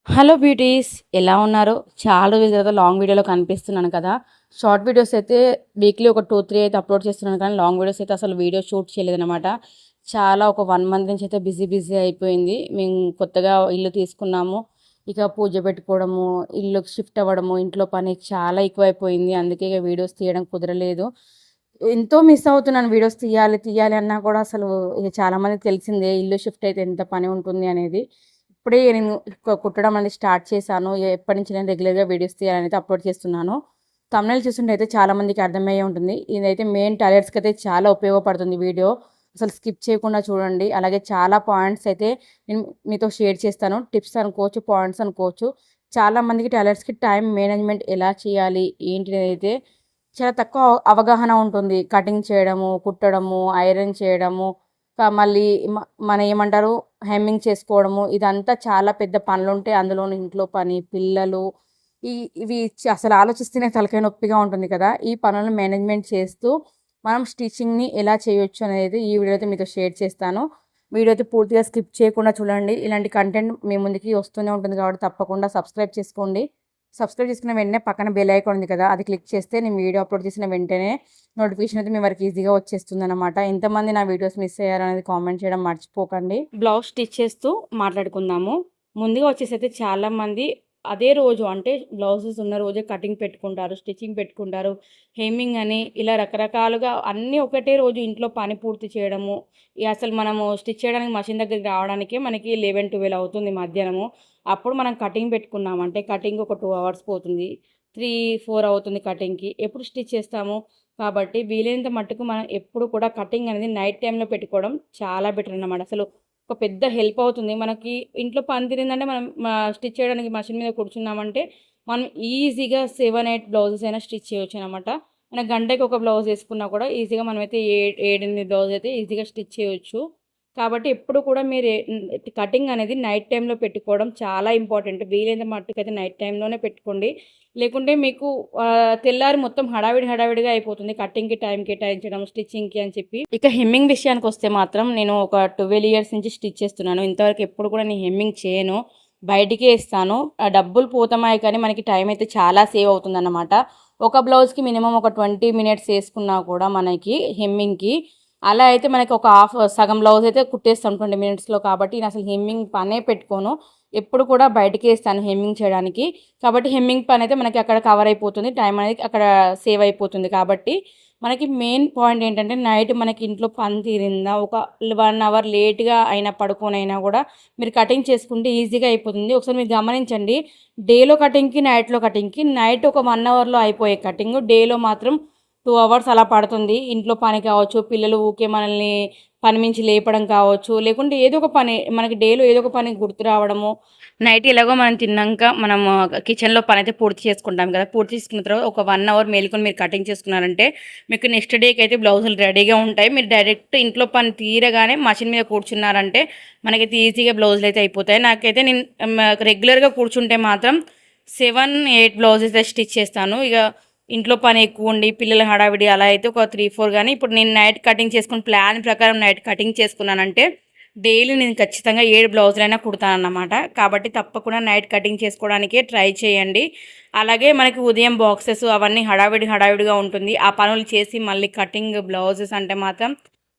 Hello beauties, ఎలా ఉన్నారు? చాలా రోజుల తర్వాత లాంగ్ వీడియోలో కనిపిస్తున్నాను కదా. షార్ట్ వీడియోస్ అయితే వీక్లీ ఒక 2-3 అయితే అప్లోడ్ చేస్తున్నాను, కానీ లాంగ్ వీడియోస్ అయితే అసలు వీడియో షూట్ చేయలేదన్నమాట. చాలా ఒక 1 మంత్ నుంచి అయితే బిజీ అయిపోయింది. మేము కొత్తగా ఇల్లు తీసుకున్నాము. ఇక పూజ పెట్టుకోవడము, ఇల్లు షిఫ్ట్ అవ్వడము, ఇంట్లో పని చాలా ఎక్కువైపోయింది. అందుకే ఇక వీడియోస్ తీయడం కుదరలేదు. ఎంతో మిస్ అవుతున్నాను. వీడియోస్ తీయాలి తీయాలి అన్నా కూడా అసలు ఇక చాలామందికి తెలిసిందే ఇల్లు షిఫ్ట్ అయితే ఎంత పని ఉంటుంది అనేది. ఇప్పుడే నేను కుట్టడం అనేది స్టార్ట్ చేశాను. ఎప్పటి నుంచి నేను రెగ్యులర్‌గా వీడియోస్ తీయాలనైతే అప్‌లోడ్ చేస్తున్నాను. థంబ్‌నెయిల్ చూస్తుంటే అయితే చాలా మందికి అర్థమయ్యే ఉంటుంది. ఇదైతే మెయిన్ టైలర్స్‌కైతే చాలా ఉపయోగపడుతుంది వీడియో. అసలు స్కిప్ చేయకుండా చూడండి. అలాగే చాలా పాయింట్స్ అయితే నేను మీతో షేర్ చేస్తాను. టిప్స్ అనుకోవచ్చు, పాయింట్స్ అనుకోవచ్చు. చాలా మందికి టైలర్స్‌కి టైం మేనేజ్‌మెంట్ ఎలా చేయాలి, ఏంటి అనేది చాలా తక్కువ అవగాహన ఉంటుంది. కటింగ్ చేయడము, కుట్టడము, ఐరన్ చేయడము, మళ్ళీ మన ఏమంటారు హెమ్మింగ్ చేసుకోవడము, ఇదంతా చాలా పెద్ద పనులుంటాయి. అందులోను ఇంట్లో పని, పిల్లలు, ఈ ఇవి అసలు ఆలోచిస్తేనే తలకాయ నొప్పిగా ఉంటుంది కదా. ఈ పనులను మేనేజ్మెంట్ చేస్తూ మనం స్టిచ్చింగ్‌ని ఎలా చేయొచ్చు అనేది ఈ వీడియో అయితే మీతో షేర్ చేస్తాను. వీడియో అయితే పూర్తిగా స్కిప్ చేయకుండా చూడండి. ఇలాంటి కంటెంట్ మీ ముందుకి వస్తూనే ఉంటుంది కాబట్టి తప్పకుండా సబ్స్క్రైబ్ చేసుకోండి. సబ్స్క్రైబ్ చేసుకున్న వెంటనే పక్కన బెల్ ఐకాన్ ఉంది కదా, అది క్లిక్ చేస్తే నేను వీడియో అప్లోడ్ చేసిన వెంటనే నోటిఫికేషన్ అయితే మీ వరకు ఈజీగా వచ్చేస్తుందన్నమాట. ఎంతమంది నా వీడియోస్ మిస్ అయ్యారనేది కామెంట్ చేయడం మర్చిపోకండి. బ్లౌజ్ స్టిచ్ చేస్తూ మాట్లాడుకుందాము. ముందుగా వచ్చేసి అయితే చాలామంది అదే రోజు అంటే బ్లౌజెస్ ఉన్న రోజే కటింగ్ పెట్టుకుంటారు, స్టిచ్చింగ్ పెట్టుకుంటారు, హెమ్మింగ్ అని ఇలా రకరకాలుగా అన్నీ ఒకటే రోజు ఇంట్లో పని పూర్తి చేయడము. అసలు మనము స్టిచ్ చేయడానికి మషిన్ దగ్గరికి రావడానికే మనకి 11-12 అవుతుంది మధ్యాహ్నము. అప్పుడు మనం కటింగ్ పెట్టుకున్నామంటే కటింగ్ ఒక 2 అవర్స్ పోతుంది. 3-4 అవుతుంది కటింగ్‌కి. ఎప్పుడు స్టిచ్ చేస్తాము? కాబట్టి వీలైనంత మట్టుకు మనం ఎప్పుడు కూడా కటింగ్ అనేది నైట్ టైమ్‌లో పెట్టుకోవడం చాలా బెటర్ అన్నమాట. అసలు ఒక పెద్ద హెల్ప్ అవుతుంది. మనకి ఇంట్లో పని తీరిందంటే మనం స్టిచ్ చేయడానికి మషిన్ మీద కూర్చున్నామంటే మనం ఈజీగా 7-8 బ్లౌజెస్ అయినా స్టిచ్ చేయొచ్చనమాట. మన గంటకి ఒక బ్లౌజ్ ఏసుకున్నా కూడా ఈజీగా మనమైతే 7-8 బ్లౌజ్ అయితే ఈజీగా స్టిచ్ చేయొచ్చు. కాబట్టి ఎప్పుడు కూడా మీరు కటింగ్ అనేది నైట్ టైమ్‌లో పెట్టుకోవడం చాలా ఇంపార్టెంట్. వీలైనంత మట్టుకైతే నైట్ టైమ్‌లోనే పెట్టుకోండి. లేకుంటే మీకు తెల్లారి మొత్తం హడావిడిగా అయిపోతుంది. కటింగ్‌కి టైం కేటాయించడం, స్టిచ్చింగ్‌కి అని చెప్పి. ఇక హెమ్మింగ్ విషయానికొస్తే మాత్రం నేను ఒక 12 ఇయర్స్ నుంచి స్టిచ్ చేస్తున్నాను. ఇంతవరకు ఎప్పుడు కూడా నేను హెమ్మింగ్ చేయను. బయటికే ఇస్తాను. డబ్బులు పోతమాయి కానీ మనకి టైం అయితే చాలా సేవ్ అవుతుందన్నమాట. ఒక బ్లౌజ్‌కి మినిమమ్ ఒక 20 మినిట్స్ ఏసుకున్నా కూడా మనకి హెమ్మింగ్‌కి అలా అయితే మనకి ఒక సగం బ్లౌజ్ అయితే కుట్టేస్తాం 20 మినిట్స్‌లో. కాబట్టి నేను అసలు హెమ్మింగ్ పనే పెట్టుకోను. ఎప్పుడు కూడా బయటికే ఇస్తాను హెమ్మింగ్ చేయడానికి. కాబట్టి హెమ్మింగ్ పని అయితే మనకి అక్కడ కవర్ అయిపోతుంది. టైం అనేది అక్కడ సేవ్ అయిపోతుంది. కాబట్టి మనకి మెయిన్ పాయింట్ ఏంటంటే నైట్ మనకి ఇంట్లో పని తీరిందా ఒక 1 అవర్ లేట్‌గా అయినా పడుకొనైనా కూడా మీరు కటింగ్ చేసుకుంటే ఈజీగా అయిపోతుంది. ఒకసారి మీరు గమనించండి. డేలో కటింగ్‌కి, నైట్‌లో కటింగ్‌కి నైట్ ఒక 1 అవర్‌లో అయిపోయే కటింగ్ డేలో మాత్రం 2 అవర్స్ అలా పడుతుంది. ఇంట్లో పని కావచ్చు, పిల్లలు ఊకే మనల్ని పని మించి లేపడం కావచ్చు, లేకుంటే ఏదో ఒక పని మనకి డేలో ఏదో ఒక పని గుర్తు రావడము. నైట్ ఎలాగో మనం తిన్నాక మనము కిచెన్‌లో పనైతే పూర్తి చేసుకుంటాం కదా. పూర్తి చేసుకున్న తర్వాత ఒక 1 అవర్ మేలుకొని మీరు కటింగ్ చేసుకున్నారంటే మీకు నెక్స్ట్ డేకి అయితే బ్లౌజులు రెడీగా ఉంటాయి. మీరు డైరెక్ట్ ఇంట్లో పని తీరగానే మషిన్ మీద కూర్చున్నారంటే మనకైతే ఈజీగా బ్లౌజులు అయితే అయిపోతాయి. నాకైతే నేను రెగ్యులర్‌గా కూర్చుంటే మాత్రం 7-8 బ్లౌజెస్ స్టిచ్ చేస్తాను. ఇక ఇంట్లో పని ఎక్కువ ఉండి పిల్లల హడావిడి అలా అయితే ఒక 3-4. కానీ ఇప్పుడు నేను నైట్ కటింగ్ చేసుకుని ప్లాన్ ప్రకారం నైట్ కటింగ్ చేసుకున్నానంటే డైలీ నేను ఖచ్చితంగా 7 బ్లౌజులైనా కుడతానన్నమాట. కాబట్టి తప్పకుండా నైట్ కటింగ్ చేసుకోవడానికే ట్రై చేయండి. అలాగే మనకి ఉదయం బాక్సెస్ అవన్నీ హడావిడిగా ఉంటుంది. ఆ పనులు చేసి మళ్ళీ కటింగ్ బ్లౌజెస్ అంటే మాత్రం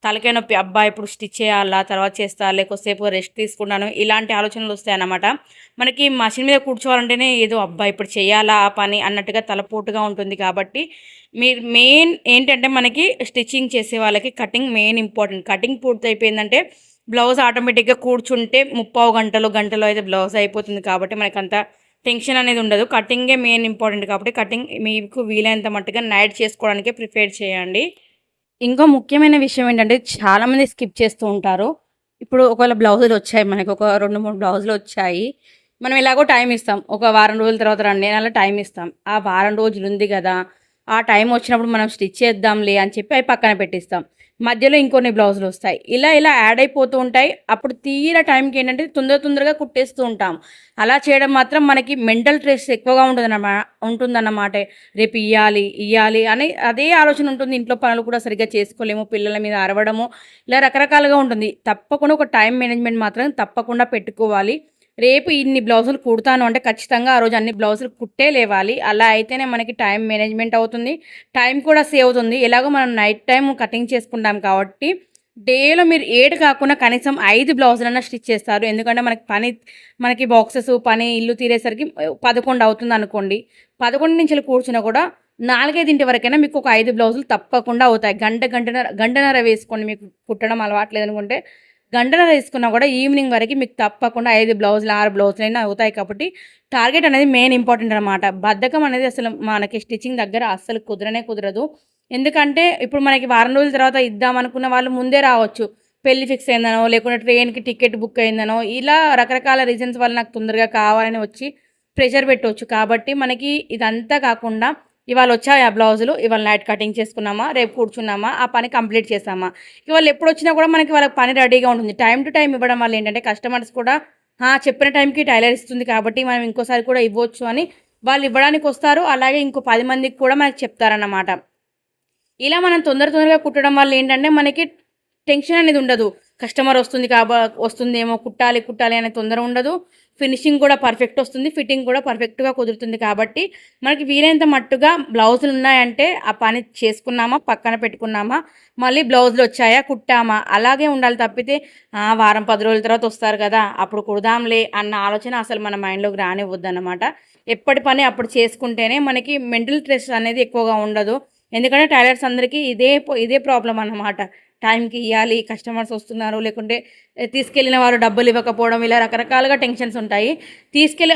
తలకాయ నొప్పి. అబ్బా! ఇప్పుడు స్టిచ్ చేయాలా, తర్వాత చేస్తా, లేకొద్దిసేపు రెస్ట్ తీసుకుంటాను, ఇలాంటి ఆలోచనలు వస్తాయన్నమాట. మనకి మషిన్ మీద కూర్చోవాలంటేనే ఏదో అబ్బా! ఇప్పుడు చేయాలా ఆ పని అన్నట్టుగా తలపోటుగా ఉంటుంది. కాబట్టి మీరు మెయిన్ ఏంటంటే మనకి స్టిచ్చింగ్ చేసే వాళ్ళకి కటింగ్ మెయిన్ ఇంపార్టెంట్. కటింగ్ పూర్తయిపోయిందంటే బ్లౌజ్ ఆటోమేటిక్‌గా కూర్చుంటే గంటలో అయితే బ్లౌజ్ అయిపోతుంది. కాబట్టి మనకంత టెన్షన్ అనేది ఉండదు. కటింగే మెయిన్ ఇంపార్టెంట్ కాబట్టి కటింగ్ మీకు వీలైనంత మట్టుగా నైట్ చేసుకోవడానికే ప్రిఫర్ చేయండి. ఇంకో ముఖ్యమైన విషయం ఏంటంటే చాలామంది స్కిప్ చేస్తూ ఉంటారు. ఇప్పుడు ఒకవేళ బ్లౌజులొచ్చాయి మనకు ఒక 2, 3 బ్లౌజులొచ్చాయి. మనం ఎలాగో టైం ఇస్తాం. ఒక వారం రోజుల తర్వాత 2 నెలల టైం ఇస్తాం. ఆ వారం రోజులుంది గదా, ఆ టైం వచ్చినప్పుడు మనం స్టిచ్ చేద్దాంలే అని చెప్పి అవి పక్కన పెట్టేస్తాం. మధ్యలో ఇంకొన్ని బ్లౌజులొస్తాయి. ఇలా యాడ్ అయిపోతూ ఉంటాయి. అప్పుడు తీరా టైంకి ఏంటంటే తొందరగా కుట్టేస్తూ ఉంటాం. అలా చేయడం మాత్రం మనకి మెంటల్ స్ట్రెస్ ఎక్కువగా ఉంటుందన్నమాట. రేపు ఇయ్యాలి అని అదే ఆలోచన ఉంటుంది. ఇంట్లో పనులు కూడా సరిగ్గా చేసుకోలేము. పిల్లల మీద అరవడము ఇలా రకరకాలుగా ఉంటుంది. తప్పకుండా ఒక టైం మేనేజ్‌మెంట్ మాత్రం తప్పకుండా పెట్టుకోవాలి. రేపు ఇన్ని బ్లౌజులు కుడతాను అంటే ఖచ్చితంగా ఆ రోజు అన్ని బ్లౌజులు కుట్టే లేవాలి. అలా అయితేనే మనకి టైం మేనేజ్మెంట్ అవుతుంది, టైం కూడా సేవ్ అవుతుంది. ఎలాగో మనం నైట్ టైం కటింగ్ చేసుకుంటాం కాబట్టి డేలో మీరు 7 కాకుండా కనీసం 5 బ్లౌజులన్నా స్టిచ్ చేస్తారు. ఎందుకంటే మనకి బాక్సెస్ పని ఇల్లు తీరేసరికి 11 అవుతుంది అనుకోండి. 11 నుంచి కూర్చున్నా కూడా 4, 5 వరకైనా మీకు ఒక 5 బ్లౌజులు తప్పకుండా అవుతాయి. గంటన్నర వేసుకోండి. మీకు కుట్టడం అలవాటు లేదనుకుంటే గంటన్నర వేసుకున్నా కూడా ఈవినింగ్ వరకు మీకు తప్పకుండా 5 బ్లౌజులు 6 బ్లౌజులైనా అవుతాయి. కాబట్టి టార్గెట్ అనేది మెయిన్ ఇంపార్టెంట్ అనమాట. బద్ధకం అనేది అసలు మనకి స్టిచ్చింగ్ దగ్గర అస్సలు కుదరదు. ఎందుకంటే ఇప్పుడు మనకి వారం రోజుల తర్వాత ఇద్దామనుకున్న వాళ్ళు ముందే రావచ్చు. పెళ్లి ఫిక్స్ అయిందనో, లేకుంటే ట్రైన్‌కి టికెట్ బుక్ అయిందనో, ఇలా రకరకాల రీజన్స్ వల్ల నాకు తొందరగా కావాలని వచ్చి ప్రెషర్ పెట్టొచ్చు. కాబట్టి మనకి ఇదంతా కాకుండా ఇవాళ వచ్చాయి ఆ బ్లౌజులు, ఇవాళ నైట్ కటింగ్ చేసుకున్నామా, రేపు కూర్చున్నామా, ఆ పని కంప్లీట్ చేసామా. ఇవాళ ఎప్పుడొచ్చినా కూడా మనకి వాళ్ళకి పని రెడీగా ఉంటుంది. టైమ్ టు టైమ్ ఇవ్వడం వల్ల ఏంటంటే కస్టమర్స్ కూడా చెప్పిన టైంకి టైలర్ ఇస్తుంది కాబట్టి మనం ఇంకోసారి కూడా ఇవ్వచ్చు అని వాళ్ళు ఇవ్వడానికి వస్తారు. అలాగే ఇంకో 10 మందికి కూడా మనకి చెప్తారన్నమాట. ఇలా మనం తొందరగా కుట్టడం వల్ల ఏంటంటే మనకి టెన్షన్ అనేది ఉండదు. కస్టమర్ వస్తుందేమో కుట్టాలి అనే తొందర ఉండదు. ఫినిషింగ్ కూడా పర్ఫెక్ట్ వస్తుంది. ఫిట్టింగ్ కూడా పర్ఫెక్ట్‌గా కుదురుతుంది. కాబట్టి మనకి వీలైనంత మట్టుగా బ్లౌజులు ఉన్నాయంటే ఆ పని చేసుకున్నామా, పక్కన పెట్టుకున్నామా, మళ్ళీ బ్లౌజులు వచ్చాయా, కుట్టామా అలాగే ఉండాలి తప్పితే వారం 10 రోజుల తర్వాత వస్తారు కదా, అప్పుడు కుడదాంలే అన్న ఆలోచన అసలు మన మైండ్‌లోకి రానివ్వద్దన్నమాట. ఎప్పటి పని అప్పుడు చేసుకుంటేనే మనకి మెంటల్ స్ట్రెస్ అనేది ఎక్కువగా ఉండదు. ఎందుకంటే టైలర్స్ అందరికీ ఇదే ప్రాబ్లమ్ అన్నమాట. టైంకి ఇయ్యాలి, కస్టమర్స్ వస్తున్నారు, లేకుంటే తీసుకెళ్ళిన వారు డబ్బులు ఇవ్వకపోవడం, ఇలా రకరకాలుగా టెన్షన్స్ ఉంటాయి.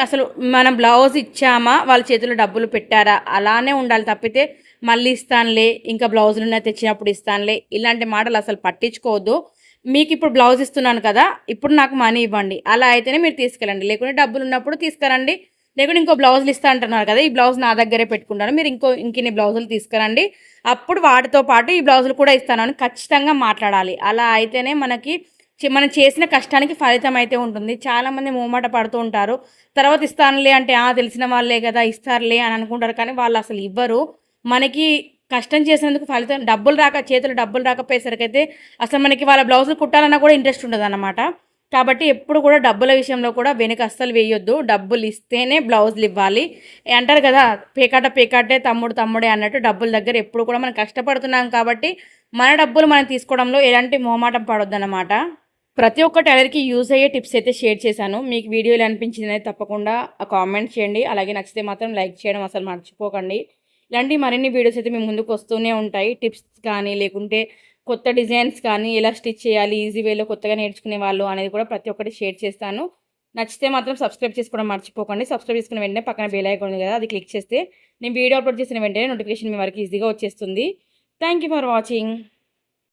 అసలు మనం బ్లౌజ్ ఇచ్చామా, వాళ్ళ చేతిలో డబ్బులు పెట్టారా అలానే ఉండాలి తప్పితే మళ్ళీ ఇస్తానులే, ఇంకా బ్లౌజులున్నాయి తెచ్చినప్పుడు ఇస్తానులే, ఇలాంటి మాటలు అసలు పట్టించుకోవద్దు. మీకు ఇప్పుడు బ్లౌజ్ ఇస్తున్నాను కదా, ఇప్పుడు నాకు మనీ ఇవ్వండి, అలా అయితేనే మీరు తీసుకెళ్ళండి. లేకుంటే డబ్బులు ఉన్నప్పుడు తీసుకురండి, లేకుంటే ఇంకో బ్లౌజులు ఇస్తా అంటున్నారు కదా, ఈ బ్లౌజ్ నా దగ్గరే పెట్టుకుంటాను, మీరు ఇంకిన్ని బ్లౌజులు తీసుకురండి, అప్పుడు వాటితో పాటు ఈ బ్లౌజులు కూడా ఇస్తాను అని ఖచ్చితంగా మాట్లాడాలి. అలా అయితేనే మనం చేసిన కష్టానికి ఫలితం అయితే ఉంటుంది. చాలామంది మొహమాట పడుతూ ఉంటారు. తర్వాత ఇస్తానులే అంటే తెలిసిన వాళ్ళే కదా ఇస్తారులే అని అనుకుంటారు. కానీ వాళ్ళు అసలు ఇవ్వరు. మనకి కష్టం చేసినందుకు ఫలితం చేతిలో డబ్బులు రాకపోయేసరికైతే అసలు మనకి వాళ్ళ బ్లౌజులు కుట్టాలన్నా కూడా ఇంట్రెస్ట్ ఉండదన్నమాట. కాబట్టి ఎప్పుడు కూడా డబ్బుల విషయంలో కూడా వెనక అస్సలు వేయొద్దు. డబ్బులు ఇస్తేనే బ్లౌజులు ఇవ్వాలి. అంటారు కదా, పేకాటే తమ్ముడే అన్నట్టు డబ్బుల దగ్గర ఎప్పుడు కూడా మనం కష్టపడుతున్నాం కాబట్టి మన డబ్బులు మనం తీసుకోవడంలో ఎలాంటి మొహమాటం పడొద్దన్నమాట. ప్రతి ఒక్క టైలర్‌కి యూజ్ అయ్యే టిప్స్ అయితే షేర్ చేశాను. మీకు వీడియో ఎలా అనిపించిందనేది తప్పకుండా కామెంట్ చేయండి. అలాగే నచ్చితే మాత్రం లైక్ చేయడం అసలు మర్చిపోకండి. ఇలాంటి మరిన్ని వీడియోస్ అయితే మీ ముందుకు వస్తూనే ఉంటాయి. టిప్స్ కానీ, లేకుంటే కొత్త డిజైన్స్ కానీ, ఎలా స్టిచ్ చేయాలి ఈజీ వేలో కొత్తగా నేర్చుకునే వాళ్ళు అనేది కూడా ప్రతి ఒక్కటి షేర్ చేస్తాను. నచ్చితే మాత్రం సబ్స్క్రైబ్ చేసుకోవడం మర్చిపోకండి. సబ్స్క్రైబ్ చేసుకున్న వెంటనే పక్కన బెల్ ఐకాన్ ఉంది కదా, అది క్లిక్ చేస్తే నేను వీడియో అప్లోడ్ చేసిన వెంటనే నోటిఫికేషన్ మీ వరకు ఈజీగా వచ్చేస్తుంది. Thank you for watching.